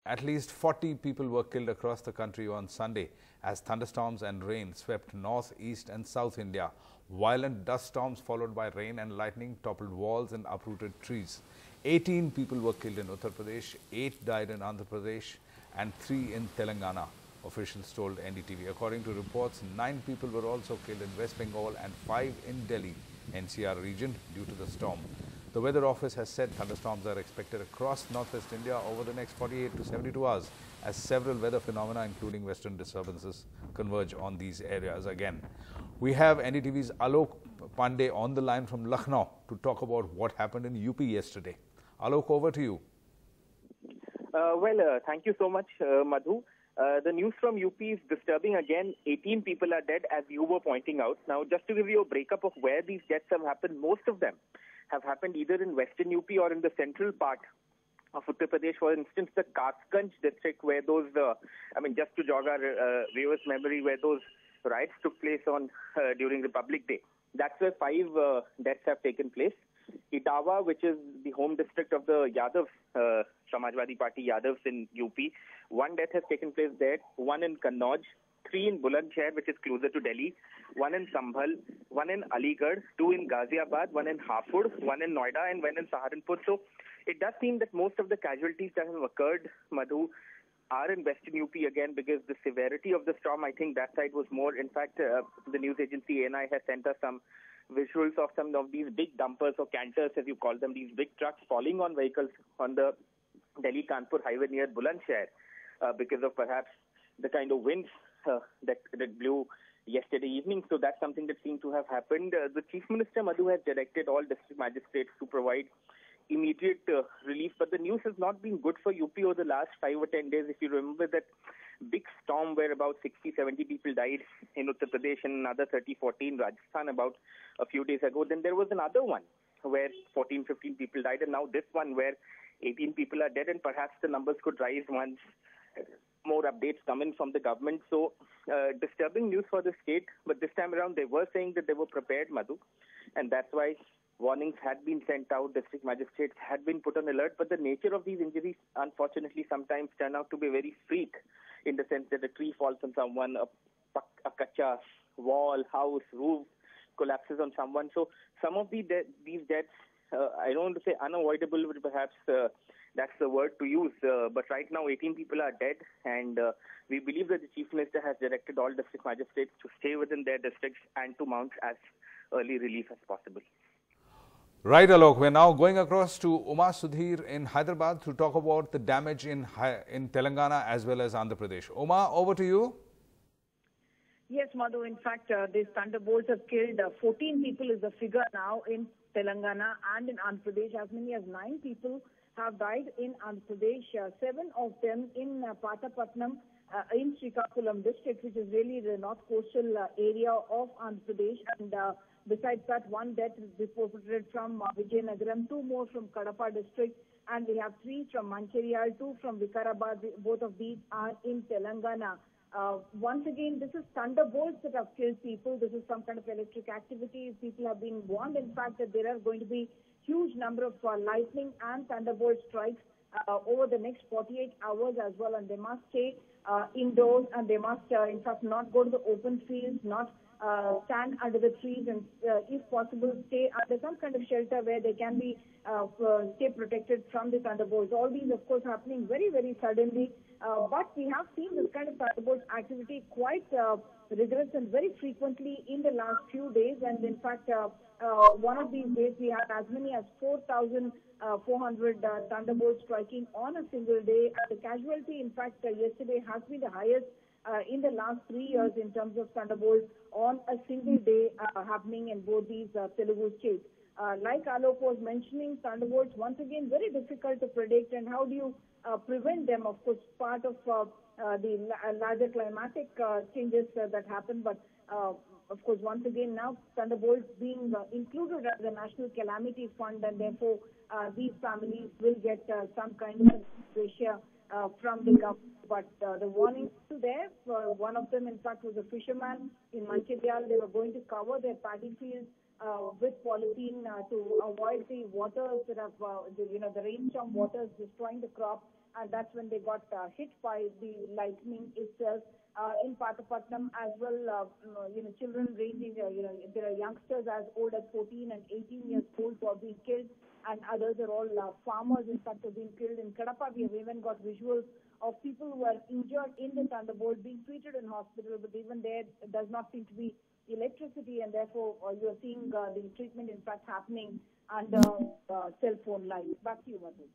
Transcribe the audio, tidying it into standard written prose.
At least 40 people were killed across the country on Sunday as thunderstorms and rain swept north, east and south India. Violent dust storms followed by rain and lightning toppled walls and uprooted trees. 18 people were killed in Uttar Pradesh, 8 died in Andhra Pradesh and 3 in Telangana, officials told NDTV. According to reports, 9 people were also killed in West Bengal and 5 in Delhi, NCR region due to the storm. The Weather Office has said thunderstorms are expected across northwest India over the next 48 to 72 hours as several weather phenomena, including western disturbances, converge on these areas again. We have NDTV's Alok Pandey on the line from Lucknow to talk about what happened in UP yesterday. Alok, over to you. Thank you so much, Madhu. The news from UP is disturbing again. 18 people are dead, as you were pointing out. Now, just to give you a breakup of where these deaths have happened, most of them have happened either in western UP or in the central part of Uttar Pradesh. For instance, the Kasganj district, where those, just to jog our viewers' memory, where those riots took place on during Republic Day. That's where 5 deaths have taken place. Itawa, which is the home district of the Yadavs, Samajwadi Party Yadavs in UP, 1 death has taken place there, 1 in Kannauj, 3 in Bulandshahr, which is closer to Delhi, 1 in Sambhal, 1 in Aligarh, 2 in Ghaziabad, 1 in Hapur, 1 in Noida and 1 in Saharanpur. So it does seem that most of the casualties that have occurred, Madhu, are in western UP again, because the severity of the storm, I think that side was more. In fact, the news agency ANI has sent us some visuals of some of these big dumpers or canters, as you call them, these big trucks falling on vehicles on the Delhi-Kanpur highway near Bulandshahr because of perhaps the kind of winds that blew yesterday evening. So that's something that seemed to have happened. The Chief Minister, Madhu, has directed all district magistrates to provide immediate relief, but the news has not been good for UP over the last 5 or 10 days. If you remember that big storm where about 60-70 people died in Uttar Pradesh and another 30-40 in Rajasthan about a few days ago, then there was another one where 14-15 people died, and now this one where 18 people are dead, and perhaps the numbers could rise once more updates come in from the government. So disturbing news for the state, but this time around they were saying that they were prepared, Madhu, and that's why warnings had been sent out, district magistrates had been put on alert, but the nature of these injuries, unfortunately, sometimes turn out to be very freak, in the sense that a tree falls on someone, a kacha wall, house, roof collapses on someone. So some of these deaths, I don't want to say unavoidable, but perhaps that's the word to use. But right now, 18 people are dead, and we believe that the Chief Minister has directed all district magistrates to stay within their districts and to mount as early relief as possible. Right, Alok. We're now going across to Uma Sudhir in Hyderabad to talk about the damage in Telangana as well as Andhra Pradesh. Uma, over to you. Yes, Madhu. In fact, these thunderbolts have killed 14 people is the figure now in Telangana and in Andhra Pradesh. As many as 9 people have died in Andhra Pradesh, 7 of them in Patapatnam in Srikakulam district, which is really the north coastal area of Andhra Pradesh. And besides that, 1 death is reported from Vijayanagaram, 2 more from Kadapa district, and we have 3 from Mancherial, 2 from Vikarabad. Both of these are in Telangana. Once again, this is thunderbolts that have killed people. This is some kind of electric activity. People have been warned, in fact, that there are going to be huge number of lightning and thunderbolt strikes over the next 48 hours as well, and they must stay indoors, and they must, in fact, not go to the open fields, not stand under the trees, and if possible stay under some kind of shelter where they can be stay protected from the thunderbolts. All these, of course, happening very, very suddenly, but we have seen this kind of thunderbolt activity quite rigorous and very frequently in the last few days. And in fact, one of these days we had as many as 4,400 thunderbolts striking on a single day. The casualty, in fact, yesterday has been the highest in the last 3 years in terms of thunderbolts on a single day happening in both these Telugu states. Like Alok was mentioning, thunderbolts, once again, very difficult to predict, and how do you prevent them? Of course, part of the larger climatic changes that happen, but of course, once again, now thunderbolts being included as the National Calamity Fund, and therefore these families will get some kind of ratio from the government. But the warning is still there. One of them, in fact, was a fisherman in Mancherial. They were going to cover their paddy fields with polythene to avoid the waters that have, the rainstorm waters destroying the crop. and that's when they got hit by the lightning itself. In Patapatnam as well, children ranging, there are youngsters as old as 14 and 18 years old who are being killed, and others are all farmers, in fact, are being killed. In Kadapa, we have even got visuals of people who are injured in the thunderbolt being treated in hospital, but even there does not seem to be electricity, and therefore you are seeing the treatment, in fact, happening under cell phone lines. Back to you, Madhu.